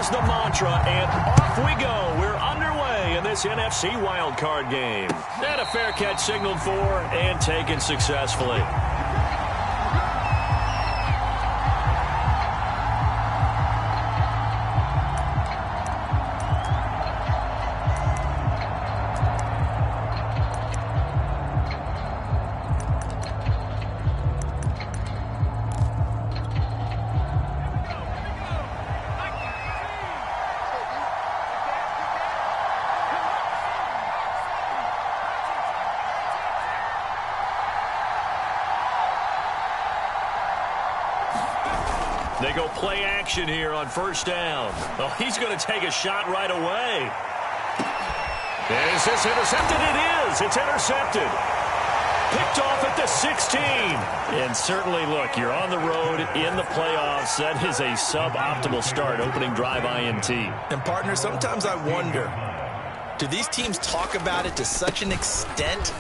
there's the mantra, and off we go. We're underway in this NFC wildcard game. And a fair catch signaled for and taken successfully. They go play action here on first down. Oh, he's going to take a shot right away. Is this intercepted? It is. It's intercepted. Picked off at the 16. And certainly, look, you're on the road in the playoffs. That is a suboptimal start, opening drive INT. And, partner, sometimes I wonder, do these teams talk about it to such an extent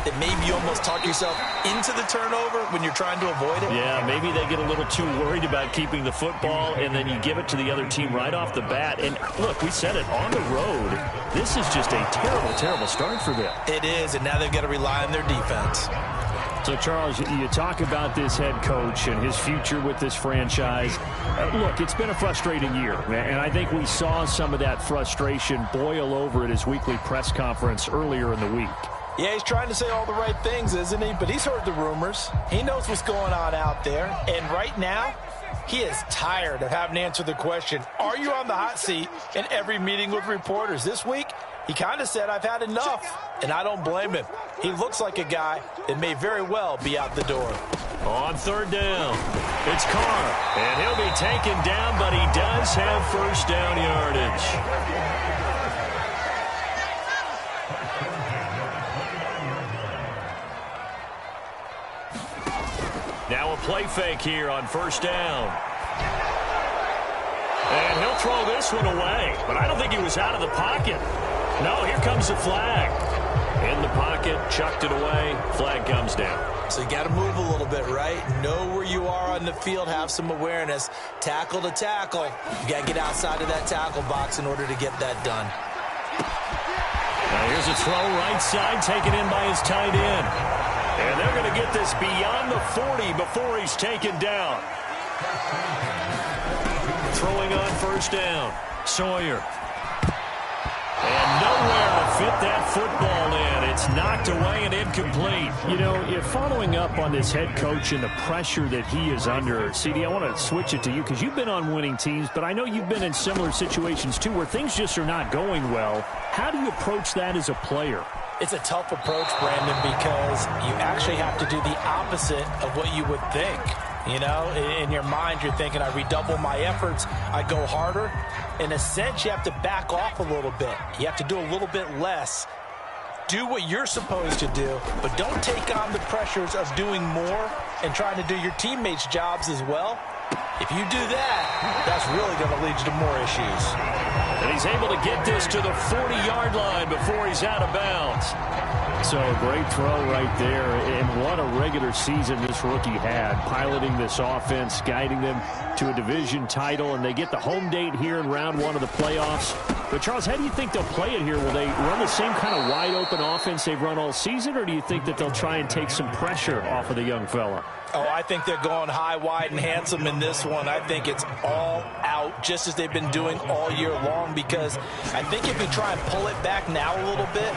that maybe you almost talk yourself into the turnover when you're trying to avoid it? Yeah, maybe they get a little too worried about keeping the football, and then you give it to the other team right off the bat. And, look, we said it, on the road, this is just a terrible, terrible start for them. It is, and now they've got to rely on their defense. So, Charles, you talk about this head coach and his future with this franchise. Look, it's been a frustrating year, and I think we saw some of that frustration boil over at his weekly press conference earlier in the week. Yeah, he's trying to say all the right things, isn't he? But he's heard the rumors. He knows what's going on out there. And right now, he is tired of having to answer the question, are you on the hot seat in every meeting with reporters? This week, he kind of said, I've had enough. And I don't blame him. He looks like a guy that may very well be out the door. On third down, it's Carr. And he'll be taken down, but he does have first down yardage. Now a play fake here on first down. And he'll throw this one away. But I don't think he was out of the pocket. No, here comes the flag. In the pocket, chucked it away. Flag comes down. So you got to move a little bit, right? Know where you are on the field. Have some awareness. Tackle to tackle. You got to get outside of that tackle box in order to get that done. Now here's a throw right side taken in by his tight end. And they're going to get this beyond the 40 before he's taken down. Throwing on first down. Sawyer. And nowhere to fit that football in. It's knocked away and incomplete. You know, if following up on this head coach and the pressure that he is under, CD, I want to switch it to you because you've been on winning teams, but I know you've been in similar situations too where things just are not going well. How do you approach that as a player? It's a tough approach, Brandon, because you actually have to do the opposite of what you would think. You know, in your mind, you're thinking, I redouble my efforts, I go harder. In a sense, you have to back off a little bit. You have to do a little bit less. Do what you're supposed to do, but don't take on the pressures of doing more and trying to do your teammates' jobs as well. If you do that, that's really going to lead you to more issues. And he's able to get this to the 40-yard line before he's out of bounds. So a great throw right there, and what a regular season this rookie had, piloting this offense, guiding them to a division title, and they get the home date here in round one of the playoffs. But, Charles, how do you think they'll play it here? Will they run the same kind of wide-open offense they've run all season, or do you think that they'll try and take some pressure off of the young fella? Oh, I think they're going high, wide, and handsome in this one. I think it's all out, just as they've been doing all year long, because I think if you try and pull it back now a little bit,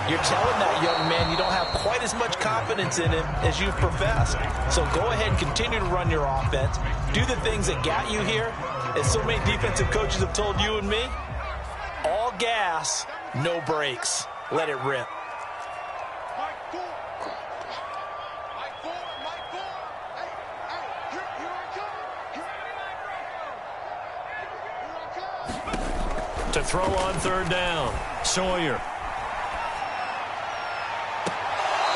you're telling that young man you don't have quite as much confidence in him as you've professed. So go ahead and continue to run your offense. Do the things that got you here. As so many defensive coaches have told you and me, all gas, no brakes. Let it rip. To throw on third down, Sawyer.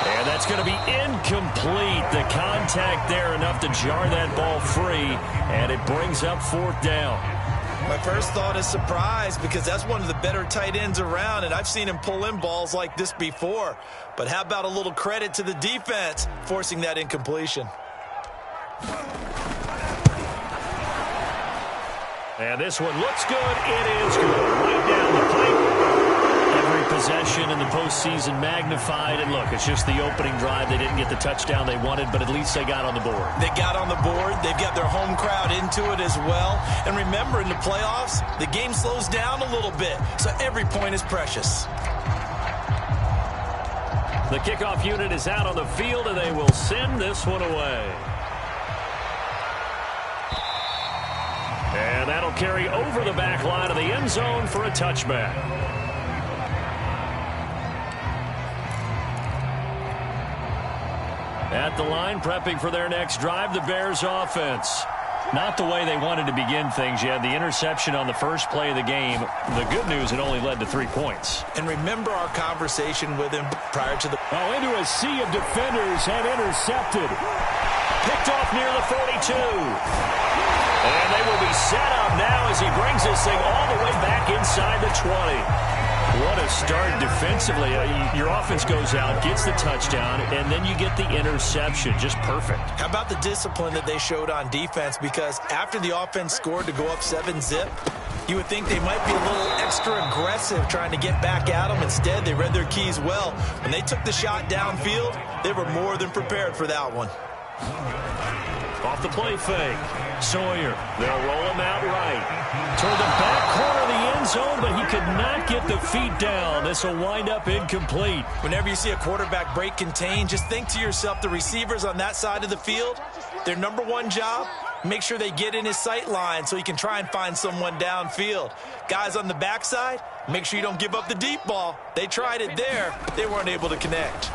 And that's going to be incomplete. The contact there enough to jar that ball free, and it brings up fourth down. My first thought is surprise, because that's one of the better tight ends around, and I've seen him pull in balls like this before. But how about a little credit to the defense forcing that incompletion? And this one looks good. It is good. Right down the pipe. Every possession in the postseason magnified. And look, it's just the opening drive. They didn't get the touchdown they wanted, but at least they got on the board. They got on the board. They've got their home crowd into it as well. And remember, in the playoffs, the game slows down a little bit. So every point is precious. The kickoff unit is out on the field, and they will send this one away. And that'll carry over the back line of the end zone for a touchback. At the line, prepping for their next drive, the Bears offense. Not the way they wanted to begin things. You had the interception on the first play of the game. The good news, it only led to 3 points. And remember our conversation with him prior to the... Oh, into a sea of defenders and intercepted. Picked off near the 42. And they will be set up now as he brings this thing all the way back inside the 20. What a start defensively. Your offense goes out, gets the touchdown, and then you get the interception. Just perfect. How about the discipline that they showed on defense? Because after the offense scored to go up 7-zip, you would think they might be a little extra aggressive trying to get back at them. Instead, they read their keys well. When they took the shot downfield, they were more than prepared for that one. Off the play fake. Sawyer, they'll roll him out right. Toward the back corner of the end zone, but he could not get the feet down. This will wind up incomplete. Whenever you see a quarterback break contain, just think to yourself, the receivers on that side of the field, their number one job, make sure they get in his sight line so he can try and find someone downfield. Guys on the backside, make sure you don't give up the deep ball. They tried it there. They weren't able to connect.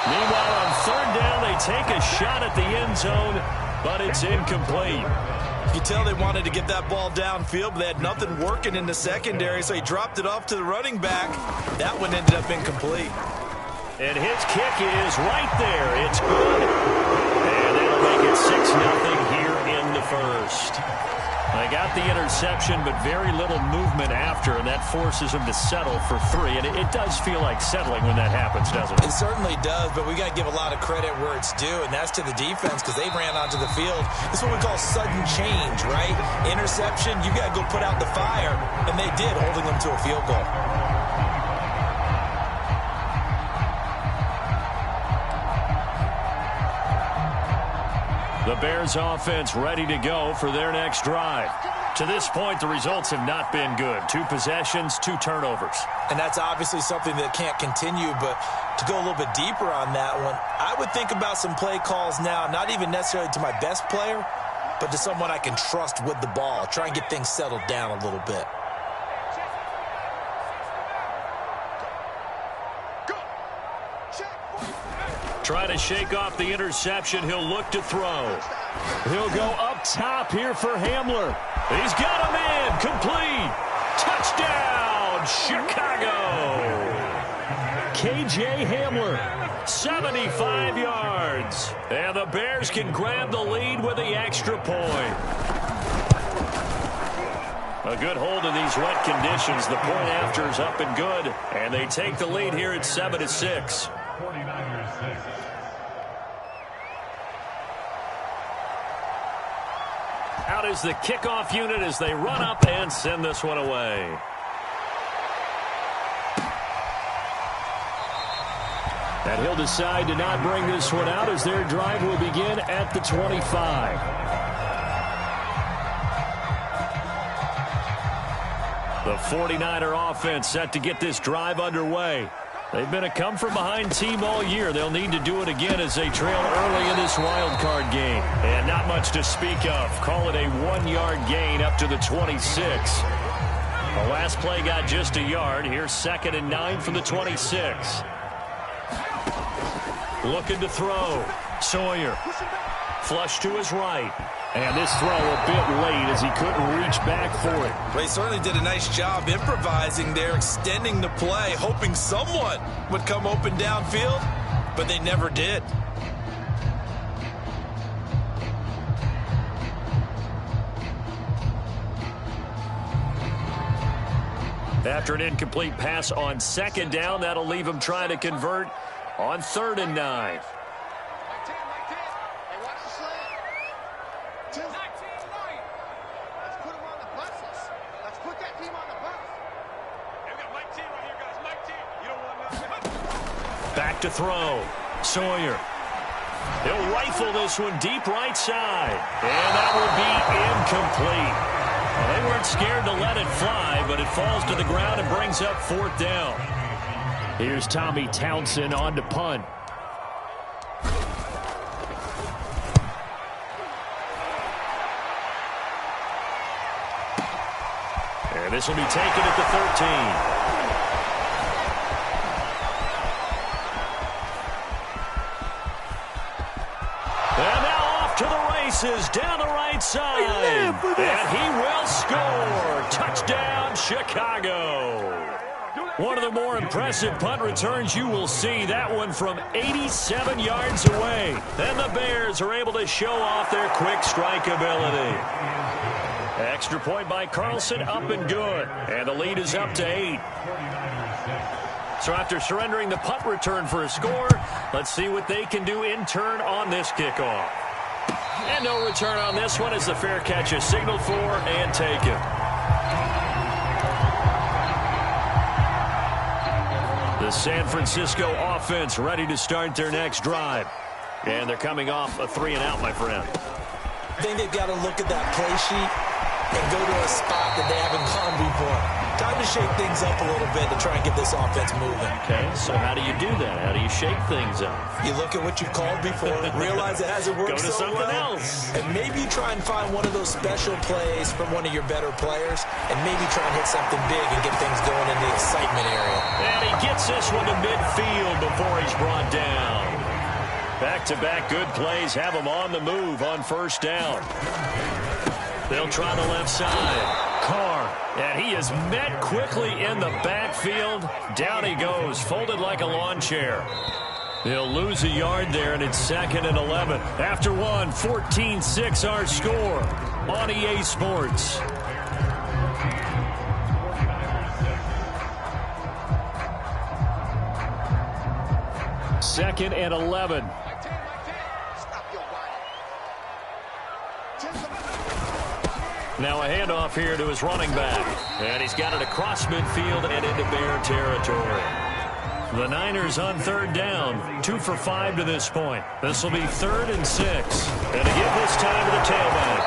Meanwhile, on third down, they take a shot at the end zone, but it's incomplete. You can tell they wanted to get that ball downfield, but they had nothing working in the secondary, so he dropped it off to the running back. That one ended up incomplete. And his kick is right there. It's good. And it'll make it 6-0 here in the first. They got the interception, but very little movement after, and that forces them to settle for 3. And it does feel like settling when that happens, doesn't it? It certainly does, but we got to give a lot of credit where it's due, and that's to the defense because they ran onto the field. This is what we call sudden change, right? Interception, you got to go put out the fire, and they did, holding them to a field goal. The Bears offense ready to go for their next drive. To this point, the results have not been good. 2 possessions, 2 turnovers. And that's obviously something that can't continue, but to go a little bit deeper on that one, I would think about some play calls now, not even necessarily to my best player, but to someone I can trust with the ball. Try and get things settled down a little bit. Try to shake off the interception. He'll look to throw. He'll go up top here for Hamler. He's got him in. Complete. Touchdown, Chicago. KJ Hamler, 75 yards. And the Bears can grab the lead with the extra point. A good hold in these wet conditions. The point after is up and good. And they take the lead here at 7-6. Out is the kickoff unit as they run up and send this one away. And he'll decide to not bring this one out as their drive will begin at the 25. The 49er offense set to get this drive underway. They've been a come-from-behind team all year. They'll need to do it again as they trail early in this wild card game. And not much to speak of. Call it a 1-yard gain up to the 26. The last play got just a yard. Here's 2nd and 9 from the 26. Looking to throw. Sawyer. Flush to his right. And this throw a bit late as he couldn't reach back for it. Well, he certainly did a nice job improvising there, extending the play, hoping someone would come open downfield, but they never did. After an incomplete pass on 2nd down, that'll leave him trying to convert on 3rd and 9. Back to throw. Sawyer. He'll rifle this one deep right side. And that will be incomplete. Well, they weren't scared to let it fly, but it falls to the ground and brings up 4th down. Here's Tommy Townsend on to punt. And this will be taken at the 13. And now off to the races, down the right side. And he will score. Touchdown, Chicago. One of the more impressive punt returns you will see. That one from 87 yards away. And the Bears are able to show off their quick strike ability. Extra point by Carlson, up and good. And the lead is up to 8. So after surrendering the punt return for a score, let's see what they can do in turn on this kickoff. And no return on this one as the fair catch is signaled for and taken. The San Francisco offense ready to start their next drive. And they're coming off a 3-and-out, my friend. I think they've got to look at that play sheet and go to a spot that they haven't gone before. Time to shake things up a little bit to try and get this offense moving. Okay, so how do you do that? How do you shake things up? You look at what you've called before, realize it hasn't worked go to so something well, else. and maybe try and find one of those special plays from one of your better players, and maybe try and hit something big and get things going in the excitement area. And he gets this one to midfield before he's brought down. Back-to-back good plays have him on the move on 1st down. They'll try the left side. Carr, and he is met quickly in the backfield. Down he goes, folded like a lawn chair. They'll lose a yard there, and it's 2nd and 11. After one, 14-6 our score on EA Sports. Second and 11. Now a handoff here to his running back. And he's got it across midfield and into Bear territory. The Niners on 3rd down. 2 for 5 to this point. This will be 3rd and 6. And to give this time to the tailback.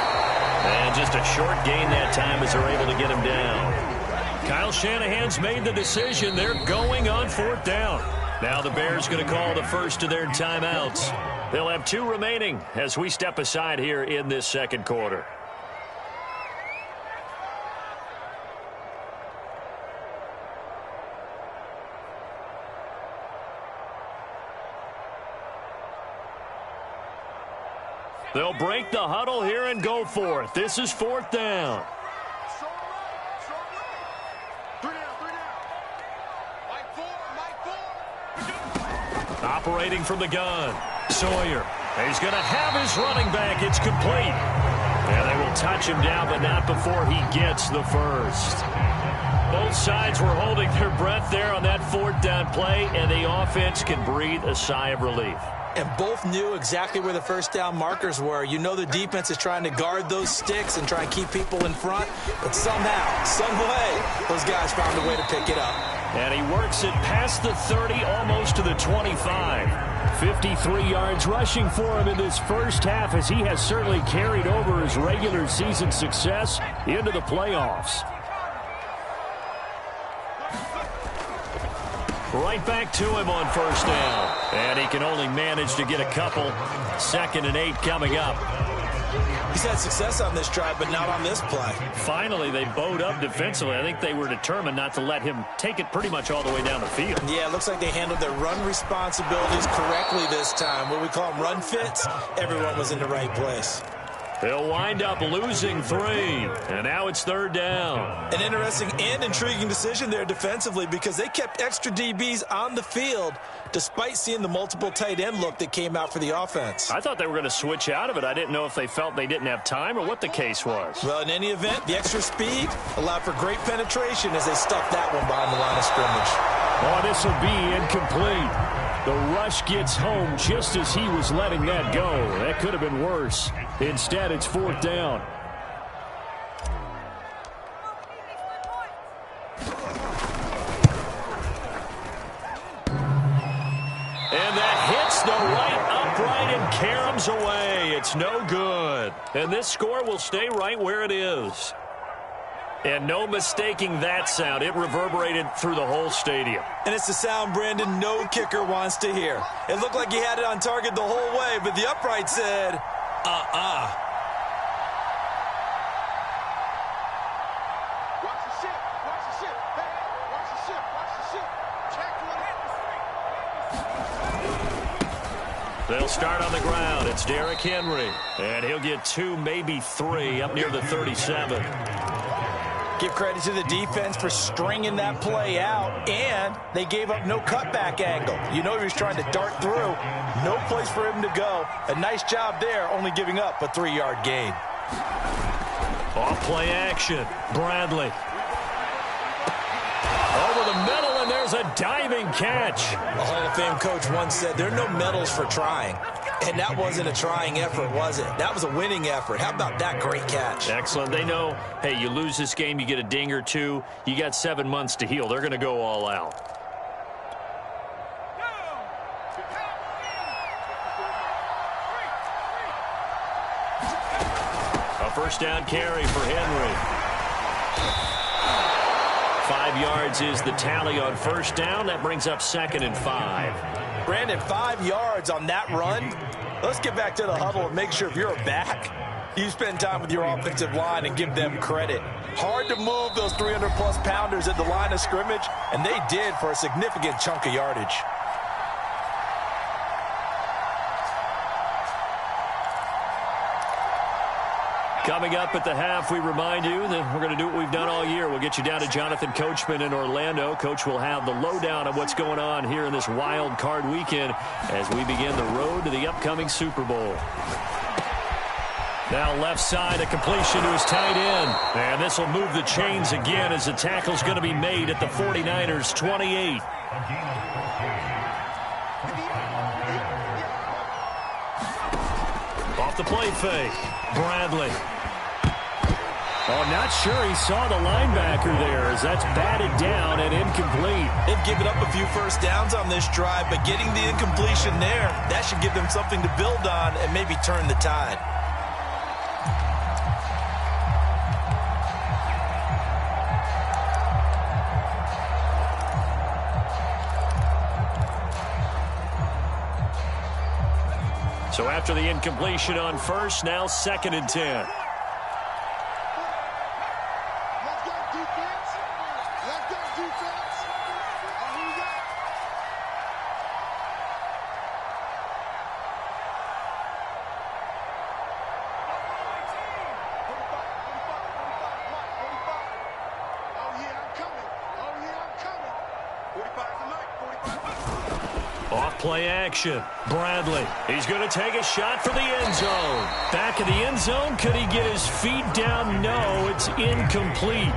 And just a short gain that time as they're able to get him down. Kyle Shanahan's made the decision. They're going on 4th down. Now the Bears going to call the first of their timeouts. They'll have 2 remaining as we step aside here in this 2nd quarter. They'll break the huddle here and go for it. This is 4th down. Operating from the gun. Sawyer. He's going to have his running back. It's complete. And they will touch him down, but not before he gets the first. Both sides were holding their breath there on that 4th down play, and the offense can breathe a sigh of relief. And both knew exactly where the 1st down markers were. You know the defense is trying to guard those sticks and try and keep people in front. But somehow, some way, those guys found a way to pick it up. And he works it past the 30, almost to the 25. 53 yards rushing for him in this first half as he has certainly carried over his regular season success into the playoffs. Right back to him on 1st down. And he can only manage to get a couple. 2nd and 8 coming up. He's had success on this drive, but not on this play. Finally, they bowed up defensively. I think they were determined not to let him take it pretty much all the way down the field. Yeah, it looks like they handled their run responsibilities correctly this time. What we call them run fits, everyone was in the right place. They'll wind up losing 3, and now it's 3rd down. An interesting and intriguing decision there defensively because they kept extra DBs on the field despite seeing the multiple tight end look that came out for the offense. I thought they were going to switch out of it. I didn't know if they felt they didn't have time or what the case was. Well, in any event, the extra speed allowed for great penetration as they stuffed that one behind the line of scrimmage. Oh, this will be incomplete. The rush gets home just as he was letting that go. That could have been worse. Instead, it's 4th down. Snow right, upright, and caroms away. It's no good. And this score will stay right where it is. And no mistaking that sound. It reverberated through the whole stadium. And it's the sound, Brandon, no kicker wants to hear. It looked like he had it on target the whole way, but the upright said, They'll start on the ground. It's Derrick Henry. And he'll get 2, maybe 3 up near the 37. Give credit to the defense for stringing that play out, and they gave up no cutback angle. You know he was trying to dart through. No place for him to go. A nice job there, only giving up a 3-yard gain. Off play action. Bradley. Over the middle, and there's a diving catch. A Hall of Fame coach once said, there are no medals for trying. And that wasn't a trying effort, was it? That was a winning effort. How about that great catch? Excellent. They know, hey, you lose this game, you get a ding or 2. You got 7 months to heal. They're going to go all out. A first down carry for Henry. 5 yards is the tally on first down. That brings up 2nd and 5. Brandon, 5 yards on that run. Let's get back to the huddle and make sure if you're a back, you spend time with your offensive line and give them credit. Hard to move those 300-plus pounders at the line of scrimmage, and they did for a significant chunk of yardage. Coming up at the half, we remind you that we're going to do what we've done all year. We'll get you down to Jonathan Coachman in Orlando. Coach will have the lowdown of what's going on here in this wild card weekend as we begin the road to the upcoming Super Bowl. Now left side, a completion to his tight end. And this will move the chains again as the tackle's going to be made at the 49ers' 28. Off the play fake. Bradley. Oh, not sure he saw the linebacker there as that's batted down and incomplete. They've given up a few first downs on this drive, but getting the incompletion there, that should give them something to build on and maybe turn the tide. So after the incompletion on first, now 2nd and 10. Play action. Bradley. He's going to take a shot for the end zone. Back in the end zone. Could he get his feet down? No, it's incomplete.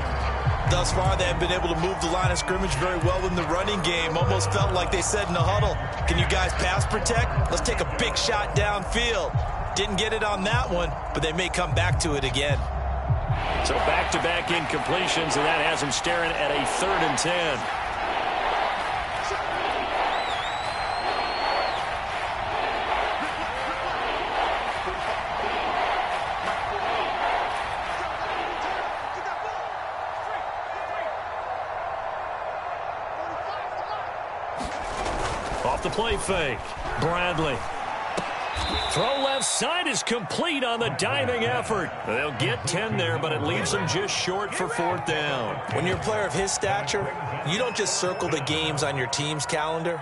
Thus far, they have been able to move the line of scrimmage very well in the running game. Almost felt like they said in the huddle, can you guys pass protect? Let's take a big shot downfield. Didn't get it on that one, but they may come back to it again. So back-to-back incompletions, and that has him staring at a 3rd and 10. Off the play fake. Bradley. Throw left side is complete on the diving effort. They'll get 10 there, but it leaves them just short for 4th down. When you're a player of his stature, you don't just circle the games on your team's calendar.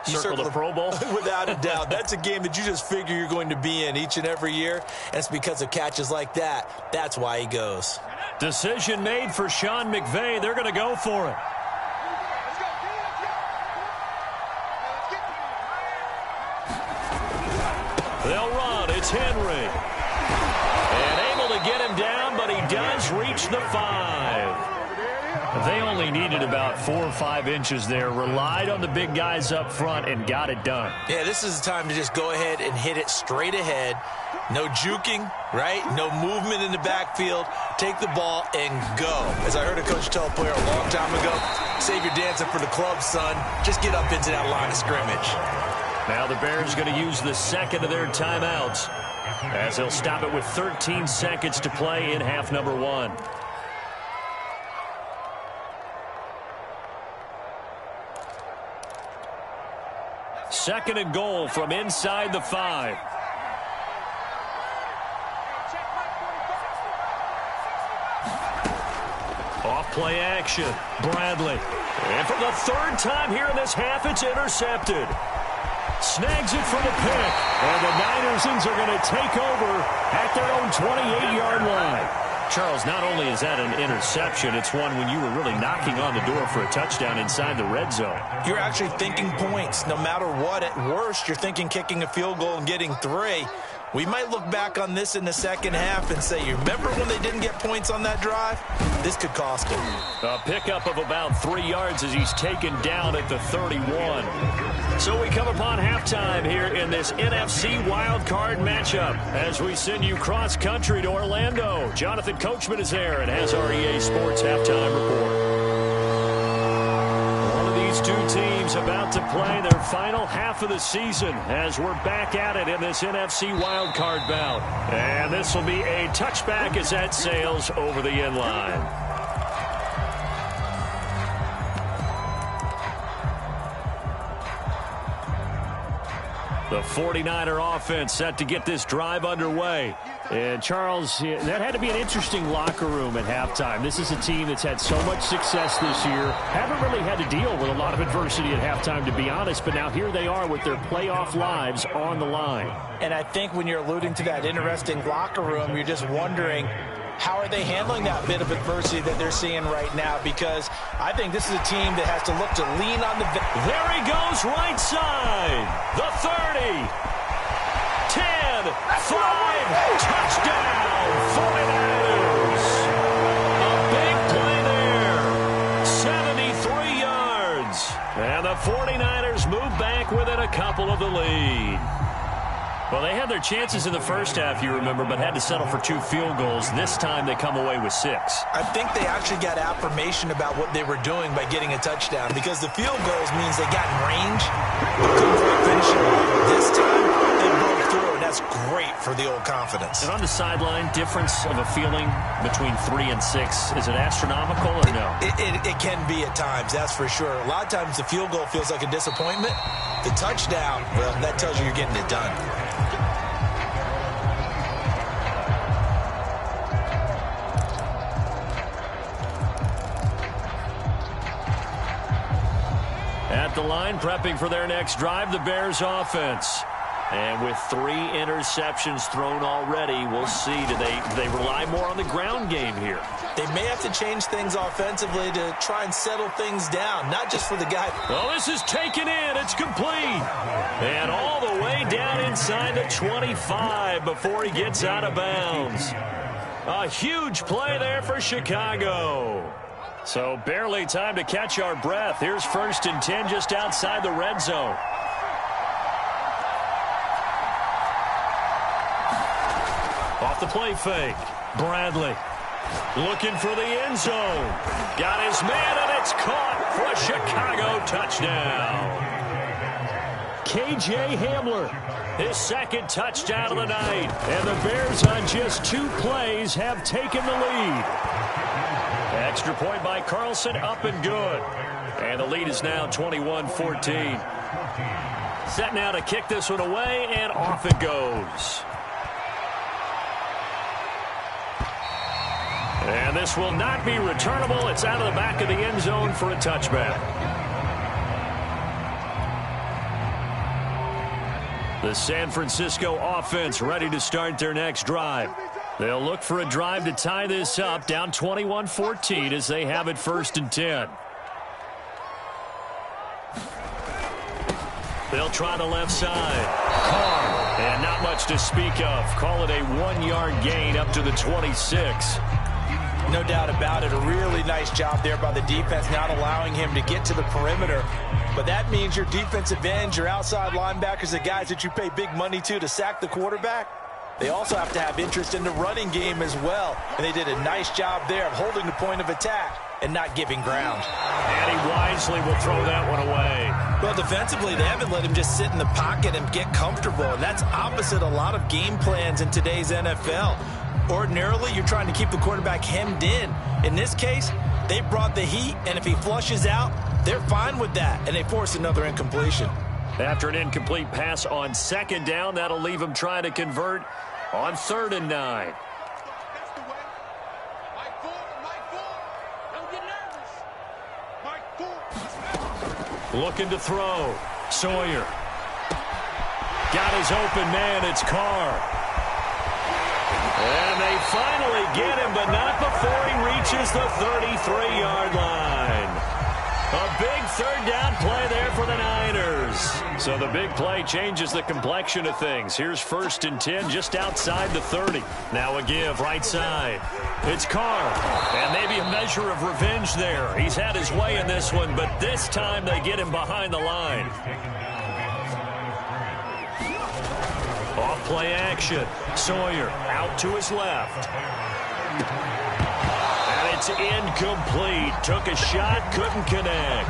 You circle the Pro Bowl? Without a doubt. That's a game that you just figure you're going to be in each and every year. And it's because of catches like that. That's why he goes. Decision made for Sean McVay. They're going to go for it. They'll run. It's Henry. And able to get him down, but he does reach the 5. They only needed about 4 or 5 inches there. Relied on the big guys up front and got it done. Yeah, this is the time to just go ahead and hit it straight ahead. No juking, right? No movement in the backfield. Take the ball and go. As I heard a coach tell a player a long time ago, save your dancing for the club, son. Just get up into that line of scrimmage. Now the Bears going to use the second of their timeouts as they'll stop it with 13 seconds to play in half number 1. Second and goal from inside the 5. Off play action. Bradley. And for the third time here in this half, it's intercepted. Snags it for the pick. And the Niners are going to take over at their own 28-yard line. Charles, not only is that an interception, it's one when you were really knocking on the door for a touchdown inside the red zone. You're actually thinking points. No matter what, at worst, you're thinking kicking a field goal and getting 3. We might look back on this in the second half and say, you remember when they didn't get points on that drive? This could cost them. A pickup of about 3 yards as he's taken down at the 31. So we come upon halftime here in this NFC wildcard matchup as we send you cross-country to Orlando. Jonathan Coachman is there and has our EA Sports halftime report. These two teams about to play their final half of the season as we're back at it in this NFC wildcard bout. And this will be a touchback as that sails over the end line. The 49er offense set to get this drive underway. And, Charles, that had to be an interesting locker room at halftime. This is a team that's had so much success this year. Haven't really had to deal with a lot of adversity at halftime, to be honest. But now here they are with their playoff lives on the line. And I think when you're alluding to that interesting locker room, you're just wondering, how are they handling that bit of adversity that they're seeing right now? Because I think this is a team that has to look to lean on the... There he goes, right side. The 30. 10. 5. Touchdown. 49ers. A big play there. 73 yards. And the 49ers move back within a couple of the lead. Well, they had their chances in the first half, you remember, but had to settle for 2 field goals. This time they come away with 6. I think they actually got affirmation about what they were doing by getting a touchdown, because the field goals means they got in range, but couldn't quite finish it. This time, they broke through, and that's great for the old confidence. And on the sideline, difference of a feeling between 3 and 6, is it astronomical or no? It can be at times, that's for sure. A lot of times the field goal feels like a disappointment. The touchdown, well, that tells you you're getting it done. At the line, prepping for their next drive, the Bears offense. And with 3 interceptions thrown already, we'll see. Do they rely more on the ground game here? They may have to change things offensively to try and settle things down, not just for the guy. Well, this is taken in. It's complete. And all the way down inside the 25 before he gets out of bounds. A huge play there for Chicago. So barely time to catch our breath. Here's 1st and 10 just outside the red zone. Off the play fake. Bradley looking for the end zone. Got his man, and it's caught for a Chicago touchdown. KJ Hamler, his 2nd touchdown of the night. And the Bears on just 2 plays have taken the lead. Extra point by Carlson, up and good. And the lead is now 21-14. Set now to kick this one away, and off it goes. And this will not be returnable. It's out of the back of the end zone for a touchback. The San Francisco offense ready to start their next drive. They'll look for a drive to tie this up, down 21-14 as they have it 1st and 10. They'll try the left side. Carr, and not much to speak of. Call it a 1-yard gain up to the 26. No doubt about it. A really nice job there by the defense, not allowing him to get to the perimeter. But that means your defensive ends, your outside linebackers, the guys that you pay big money to sack the quarterback, they also have to have interest in the running game as well. And they did a nice job there of holding the point of attack and not giving ground. And he wisely will throw that one away. Well, defensively, they haven't let him just sit in the pocket and get comfortable, and that's opposite a lot of game plans in today's NFL. Ordinarily, you're trying to keep the quarterback hemmed in. In this case, they brought the heat, and if he flushes out, they're fine with that, and they force another incompletion. After an incomplete pass on second down, that'll leave him trying to convert on 3rd and 9. Looking to throw. Sawyer. Got his open man. It's Carr. And they finally get him, but not before he reaches the 33-yard line. A big 3rd down play there for the Niners. So the big play changes the complexion of things. Here's 1st and 10 just outside the 30. Now a give right side. It's Carr. And maybe a measure of revenge there. He's had his way in this one, but this time they get him behind the line. Off play action. Sawyer out to his left. And it's incomplete. Took a shot, couldn't connect.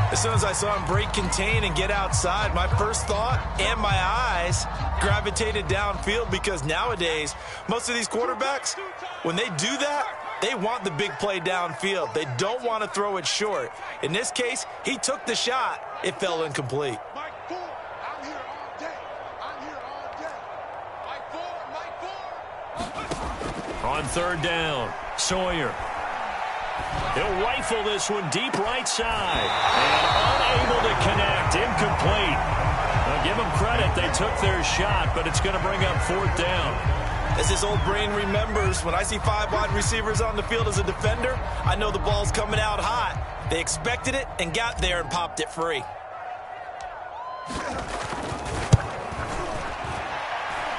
As soon as I saw him break contain and get outside, my first thought and my eyes gravitated downfield, because nowadays, most of these quarterbacks, when they do that, they want the big play downfield. They don't want to throw it short. In this case, he took the shot. It fell incomplete. On 3rd down, Sawyer. He'll rifle this one deep right side. And unable to connect. Incomplete. Now give them credit. They took their shot, but it's going to bring up 4th down. As his old brain remembers, when I see 5 wide receivers on the field as a defender, I know the ball's coming out hot. They expected it and got there and popped it free.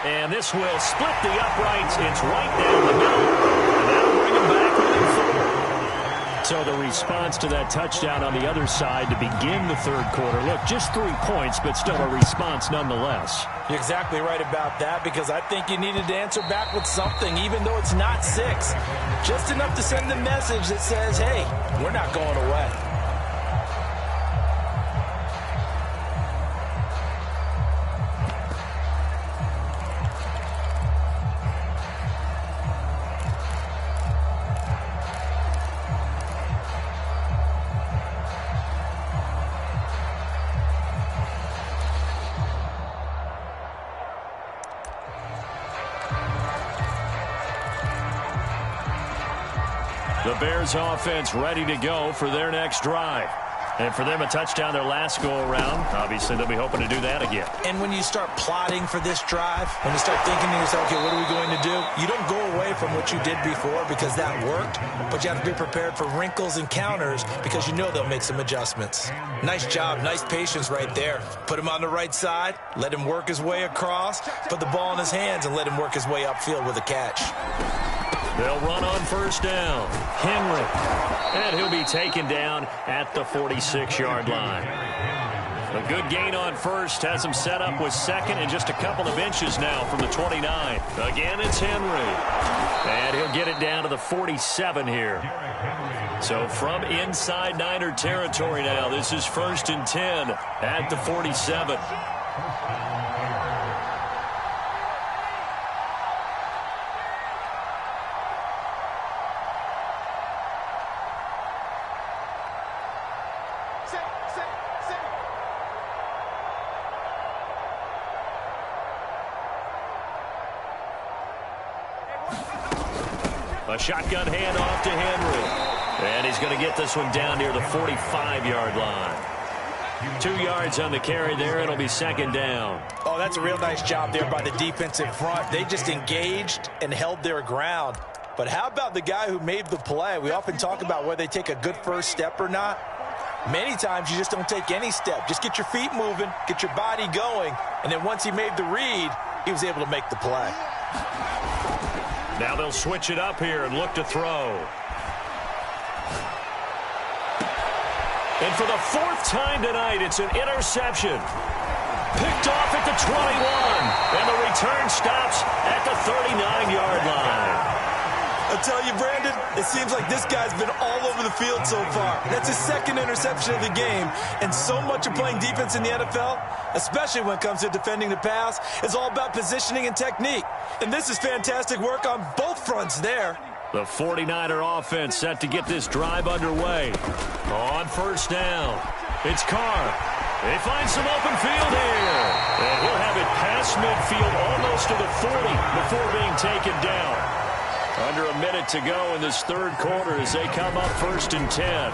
And this will split the uprights. It's right down the middle. And that'll bring him back within 4. So the response to that touchdown on the other side to begin the 3rd quarter. Look, just 3 points, but still a response nonetheless. You're exactly right about that, because I think you needed to answer back with something, even though it's not 6. Just enough to send a message that says, hey, we're not going away. The Bears offense ready to go for their next drive. And for them, a touchdown their last go-around. Obviously, they'll be hoping to do that again. And when you start plotting for this drive, when you start thinking to yourself, okay, what are we going to do? You don't go away from what you did before because that worked, but you have to be prepared for wrinkles and counters because you know they'll make some adjustments. Nice job, nice patience right there. Put him on the right side, let him work his way across, put the ball in his hands, and let him work his way upfield with a catch. They'll run on 1st down. Henry. And he'll be taken down at the 46-yard line. A good gain on 1st has him set up with 2nd and just a couple of inches now from the 29. Again, it's Henry. And he'll get it down to the 47 here. So from inside Niner territory now, this is 1st and 10 at the 47. A shotgun handoff to Henry. And he's going to get this one down near the 45-yard line. 2 yards on the carry there. It'll be 2nd down. Oh, that's a real nice job there by the defensive front. They just engaged and held their ground. But how about the guy who made the play? We often talk about whether they take a good first step or not. Many times you just don't take any step. Just get your feet moving, get your body going, and then once he made the read, he was able to make the play. Now they'll switch it up here and look to throw. And for the 4th time tonight, it's an interception. Picked off at the 21. And the return stops at the 39-yard line. A I'll tell you, Brandon, it seems like this guy's been all over the field so far. That's his second interception of the game, and so much of playing defense in the NFL, especially when it comes to defending the pass, is all about positioning and technique. And this is fantastic work on both fronts there. The 49er offense set to get this drive underway. On first down, it's Carr. They find some open field here. And he'll have it past midfield almost to the 40 before being taken down. Under a minute to go in this third quarter as they come up 1st and 10.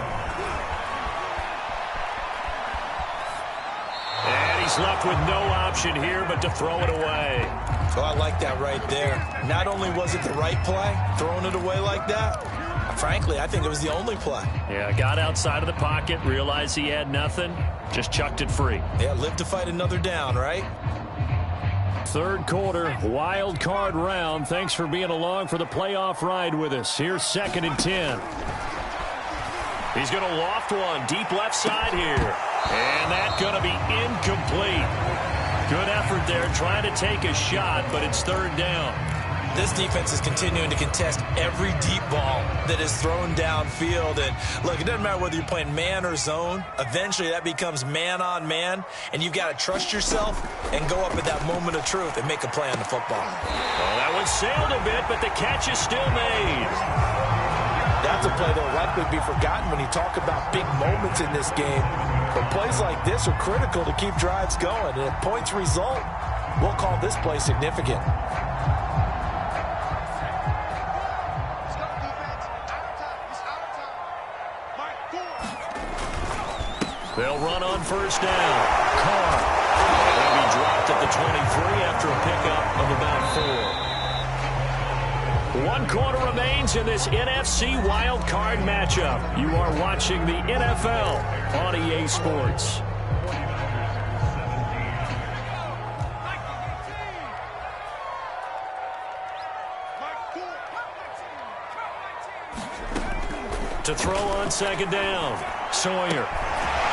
And he's left with no option here but to throw it away. Oh, I like that right there. Not only was it the right play, throwing it away like that, frankly, I think it was the only play. Yeah, got outside of the pocket, realized he had nothing, just chucked it free. Yeah, live to fight another down, right? Third quarter, wild card round. Thanks for being along for the playoff ride with us. Here's 2nd and 10. He's going to loft one deep left side here. And that's going to be incomplete. Good effort there trying to take a shot, but it's 3rd down. This defense is continuing to contest every deep ball that is thrown downfield. And look, it doesn't matter whether you're playing man or zone. Eventually that becomes man on man, and you've got to trust yourself and go up at that moment of truth and make a play on the football. Well, that one sailed a bit, but the catch is still made. That's a play that will likely be forgotten when you talk about big moments in this game. But plays like this are critical to keep drives going. And if points result, we'll call this play significant. They'll run on first down. Carr. He'll be dropped at the 23 after a pickup of about 4. 1 quarter remains in this NFC wild card matchup. You are watching the NFL on EA Sports. To throw on 2nd down. Sawyer.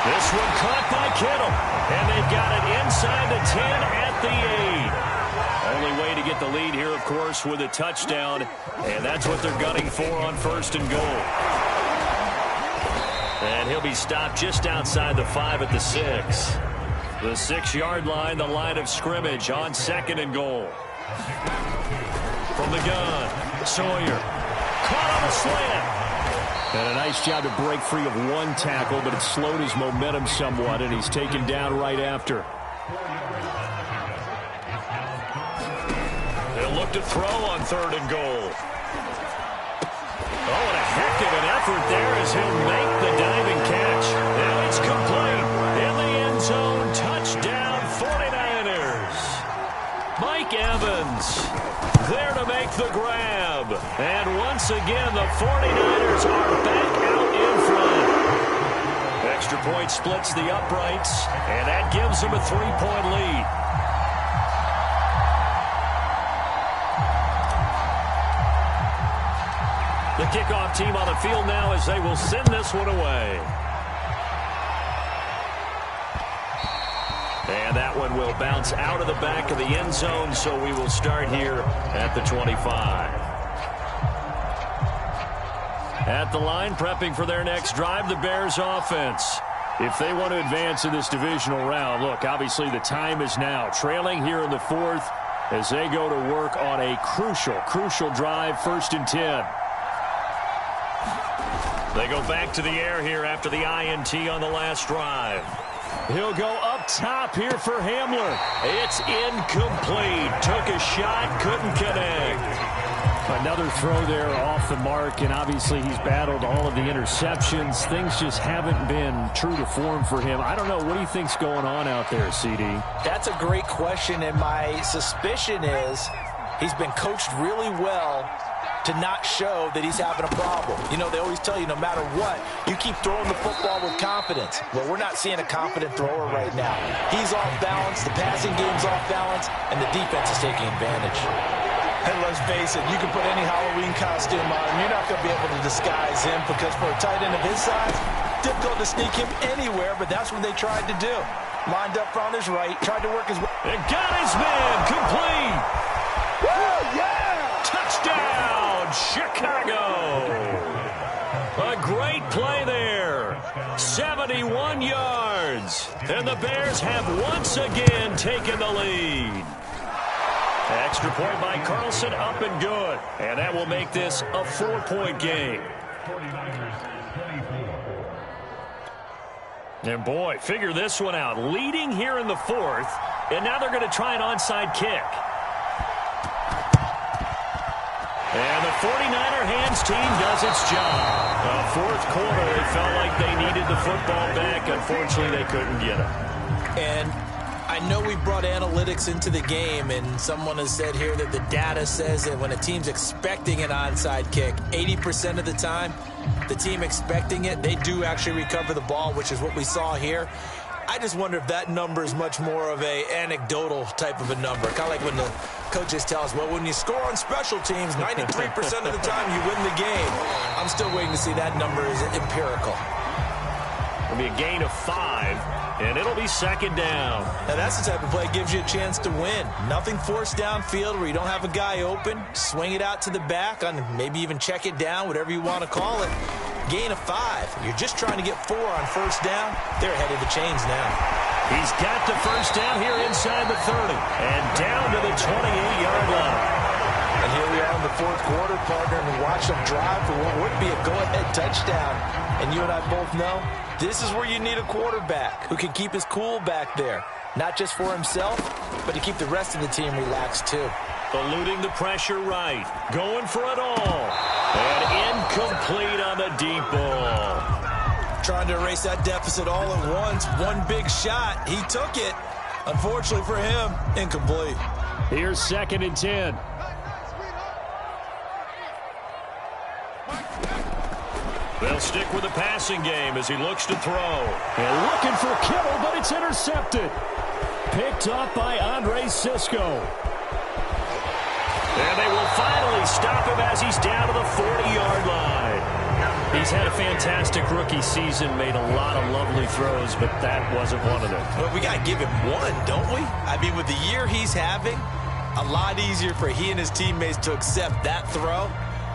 This one caught by Kittle. And they've got it inside the 10 at the 8. Only way to get the lead here, of course, with a touchdown. And that's what they're gunning for on 1st and goal. And he'll be stopped just outside the 5 at the 6. The 6-yard line, the line of scrimmage on 2nd and goal. From the gun, Sawyer. Caught on the slant. And a nice job to break free of one tackle, but it slowed his momentum somewhat, and he's taken down right after. They'll look to throw on 3rd and goal. Oh, and a heck of an effort there as he'll make the diving catch. And it's complete in the end zone. Touchdown, 49ers. Mike Evans there to make the grab. And once again, the 49ers are back out in front. Extra point splits the uprights, and that gives them a 3-point lead. The kickoff team on the field now as they will send this one away. And that one will bounce out of the back of the end zone, so we will start here at the 25. At the line, prepping for their next drive, the Bears offense. If they want to advance in this divisional round, look, obviously the time is now. Trailing here in the 4th as they go to work on a crucial drive, 1st and 10. They go back to the air here after the INT on the last drive. He'll go up top here for Hamler. It's incomplete. Took a shot, couldn't connect. Another throw there off the mark, and obviously he's battled all of the interceptions. Things just haven't been true to form for him. I don't know. What do you think's going on out there, CD? That's a great question, and my suspicion is he's been coached really well to not show that he's having a problem. You know, they always tell you no matter what, you keep throwing the football with confidence. Well, we're not seeing a confident thrower right now. He's off balance, the passing game's off balance, and the defense is taking advantage. And let's face it, you can put any Halloween costume on him. You're not going to be able to disguise him because for a tight end of his size, difficult to sneak him anywhere, but that's what they tried to do. Lined up on his right, tried to work his way. And got his man complete. Woo, yeah! Touchdown, Chicago. A great play there. 71 yards. And the Bears have once again taken the lead. Extra point by Carlson, up and good. And that will make this a 4-point game. And boy, figure this one out. Leading here in the fourth, and now they're going to try an onside kick. And the 49er hands team does its job. Fourth quarter, they felt like they needed the football back. Unfortunately, they couldn't get it. And I know we brought analytics into the game, and someone has said here that the data says that when a team's expecting an onside kick, 80% of the time, the team expecting it, they do actually recover the ball, which is what we saw here. I just wonder if that number is much more of a anecdotal type of a number. Kind of like when the coaches tell us, well, when you score on special teams, 93% of the time you win the game. I'm still waiting to see that number is empirical. It'll be a gain of 5, and it'll be second down. Now that's the type of play that gives you a chance to win. Nothing forced downfield where you don't have a guy open. Swing it out to the back, on maybe even check it down, whatever you want to call it. Gain of 5. You're just trying to get 4 on first down. They're ahead of the chains now. He's got the first down here inside the 30 and down to the 28-yard line. And here we are in the fourth quarter, partner, and watch them drive for what would be a go-ahead touchdown. And you and I both know this is where you need a quarterback who can keep his cool back there. Not just for himself, but to keep the rest of the team relaxed too. Eluding the pressure right. Going for it all. And incomplete on the deep ball. Trying to erase that deficit all at once. One big shot. He took it. Unfortunately for him, incomplete. Here's 2nd and 10. They'll stick with the passing game as he looks to throw. And looking for Kittle, but it's intercepted. Picked up by Andre Sisco. And they will finally stop him as he's down to the 40-yard line. He's had a fantastic rookie season, made a lot of lovely throws, but that wasn't one of them. Well, we got to give him one, don't we? I mean, with the year he's having, a lot easier for he and his teammates to accept that throw,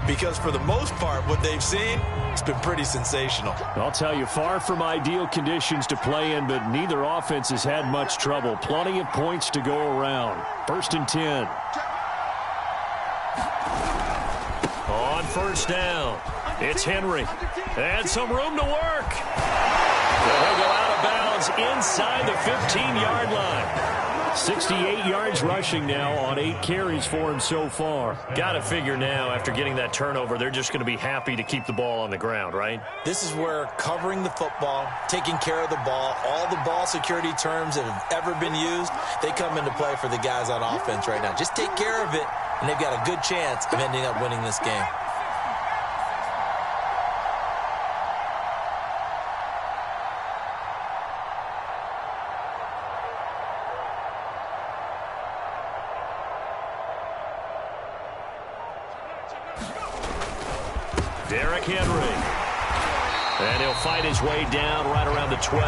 because for the most part, what they've seen, it's been pretty sensational. I'll tell you, far from ideal conditions to play in, but neither offense has had much trouble. Plenty of points to go around. 1st and 10. On first down, it's Henry. And some room to work. They'll go out of bounds inside the 15-yard line. 68 yards rushing now on 8 carries for him so far. Got to figure now, after getting that turnover, they're just going to be happy to keep the ball on the ground, right? This is where covering the football, taking care of the ball, all the ball security terms that have ever been used, they come into play for the guys on offense right now. Just take care of it, and they've got a good chance of ending up winning this game. Derrick Henry. And he'll fight his way down right around the 12.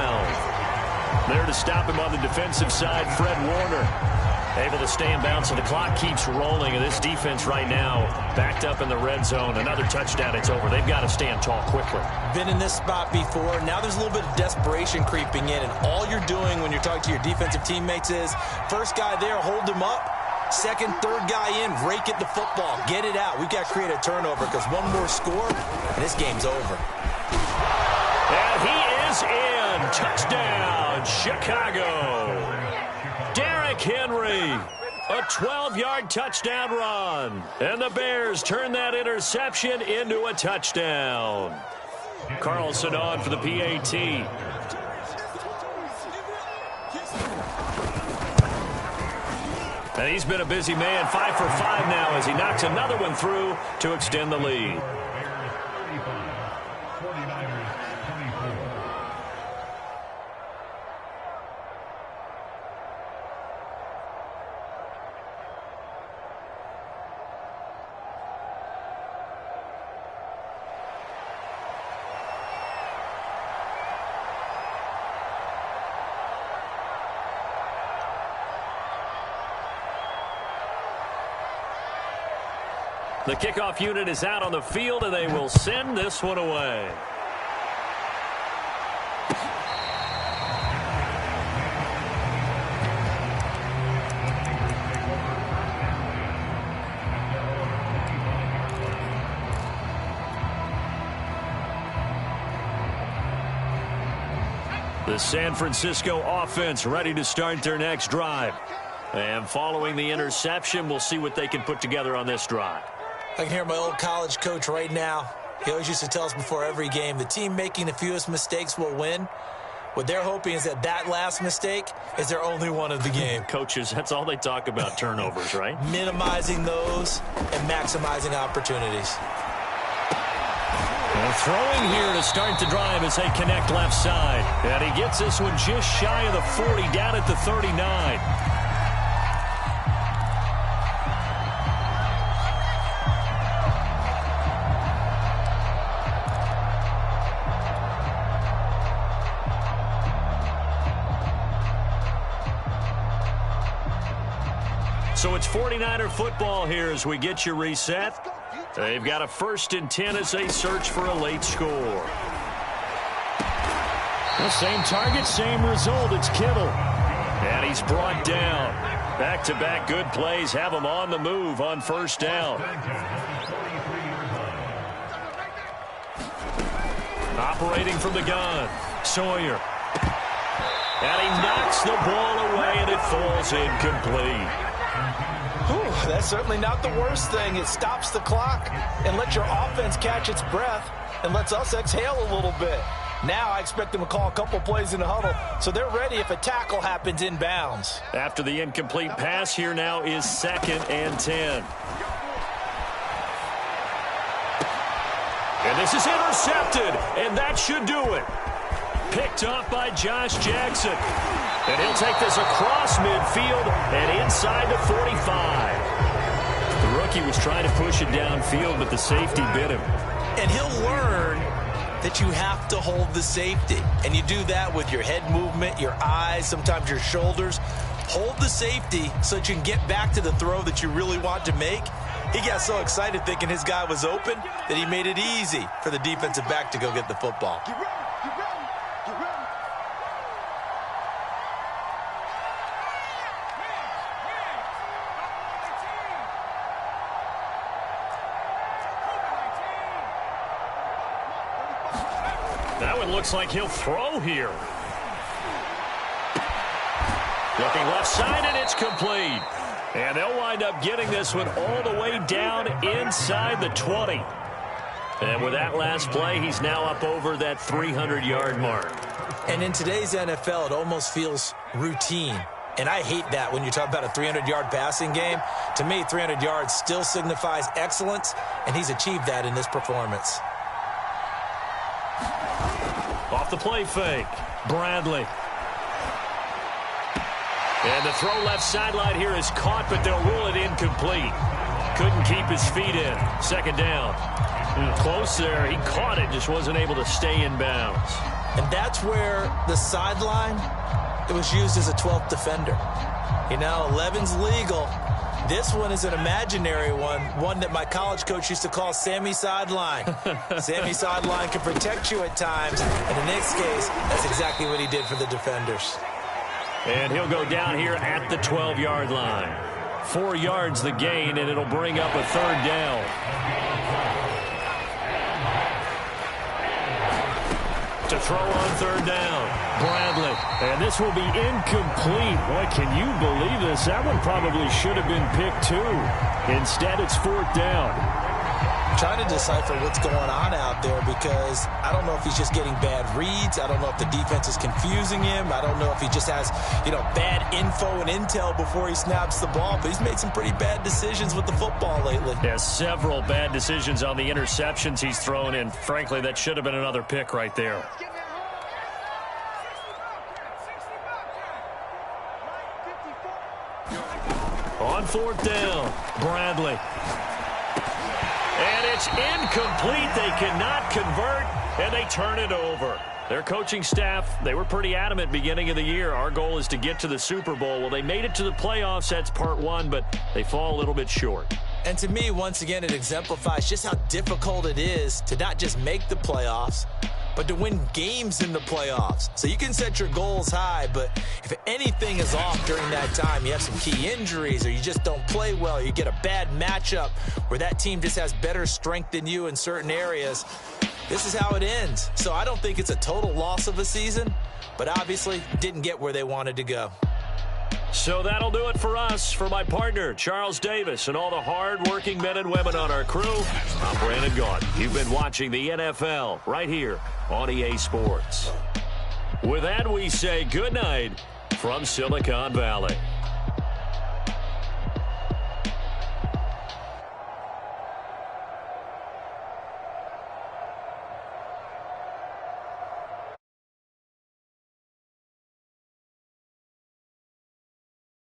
There to stop him on the defensive side, Fred Warner. Able to stay in bounds, so the clock keeps rolling. And this defense right now backed up in the red zone. Another touchdown, it's over. They've got to stand tall quickly. Been in this spot before. Now there's a little bit of desperation creeping in. And all you're doing when you're talking to your defensive teammates is, first guy there, hold him up. Second, third guy in, rake at the football. Get it out. We've got to create a turnover because one more score, and this game's over. And he is in. Touchdown, Chicago. Derrick Henry, a 12-yard touchdown run. And the Bears turn that interception into a touchdown. Carlson on for the PAT. And he's been a busy man, 5 for 5 now as he knocks another one through to extend the lead. The kickoff unit is out on the field, and they will send this one away. The San Francisco offense ready to start their next drive. And following the interception, we'll see what they can put together on this drive. I can hear my old college coach right now. He always used to tell us before every game, the team making the fewest mistakes will win. What they're hoping is that last mistake is their only one of the game. Coaches, that's all they talk about, turnovers, right? Minimizing those and maximizing opportunities. Well, throwing here to start the drive as they connect left side. And he gets this one just shy of the 40, down at the 39. So it's 49er football here as we get you reset. They've got a 1st and 10 as they search for a late score. The same target, same result. It's Kittle. And he's brought down. Back-to-back good plays have him on the move on 1st down. Operating from the gun, Sawyer. And he knocks the ball away, and it falls incomplete. That's certainly not the worst thing. It stops the clock and lets your offense catch its breath and lets us exhale a little bit. Now I expect them to call a couple plays in the huddle, so they're ready if a tackle happens inbounds. After the incomplete pass, here now is 2nd and 10. And this is intercepted, and that should do it. Picked off by Josh Jackson. And he'll take this across midfield and inside the 45. The rookie was trying to push it downfield, but the safety bit him. And he'll learn that you have to hold the safety. And you do that with your head movement, your eyes, sometimes your shoulders. Hold the safety so that you can get back to the throw that you really want to make. He got so excited thinking his guy was open that he made it easy for the defensive back to go get the football. That one looks like he'll throw here. Looking left side, and it's complete. And they'll wind up getting this one all the way down inside the 20. And with that last play, he's now up over that 300-yard mark. And in today's NFL, it almost feels routine. And I hate that when you talk about a 300-yard passing game. To me, 300 yards still signifies excellence, and he's achieved that in this performance. Off the play fake, Bradley. And the throw left sideline here is caught, but they'll rule it incomplete. Couldn't keep his feet in. 2nd down. Close there. He caught it, just wasn't able to stay in bounds. And that's where the sideline, it was used as a 12th defender. You know, 11's legal. This one is an imaginary one that my college coach used to call Sammy Sideline. Sammy Sideline can protect you at times, and in this case, that's exactly what he did for the defenders. And he'll go down here at the 12-yard line. 4 yards the gain, and it'll bring up a 3rd down. To throw on 3rd down, Bradley. And this will be incomplete. Boy, can you believe this? That one probably should have been picked too. Instead, it's 4th down. Trying to decipher what's going on out there because I don't know if he's just getting bad reads. I don't know if the defense is confusing him. I don't know if he just has, bad info and intel before he snaps the ball. But he's made some pretty bad decisions with the football lately. Yeah, several bad decisions on the interceptions he's thrown in. Frankly, that should have been another pick right there. On 4th down, Bradley. And it's incomplete. They cannot convert, and they turn it over. Their coaching staff, they were pretty adamant beginning of the year. Our goal is to get to the Super Bowl. Well, they made it to the playoffs. That's part 1, but they fall a little bit short. And to me, once again, it exemplifies just how difficult it is to not just make the playoffs, but to win games in the playoffs. So you can set your goals high, but if anything is off during that time, you have some key injuries or you just don't play well, you get a bad matchup where that team just has better strength than you in certain areas, this is how it ends. So I don't think it's a total loss of a season, but obviously didn't get where they wanted to go. So that'll do it for us. For my partner, Charles Davis, and all the hard-working men and women on our crew, I'm Brandon Gaudin. You've been watching the NFL right here on EA Sports. With that, we say good night from Silicon Valley.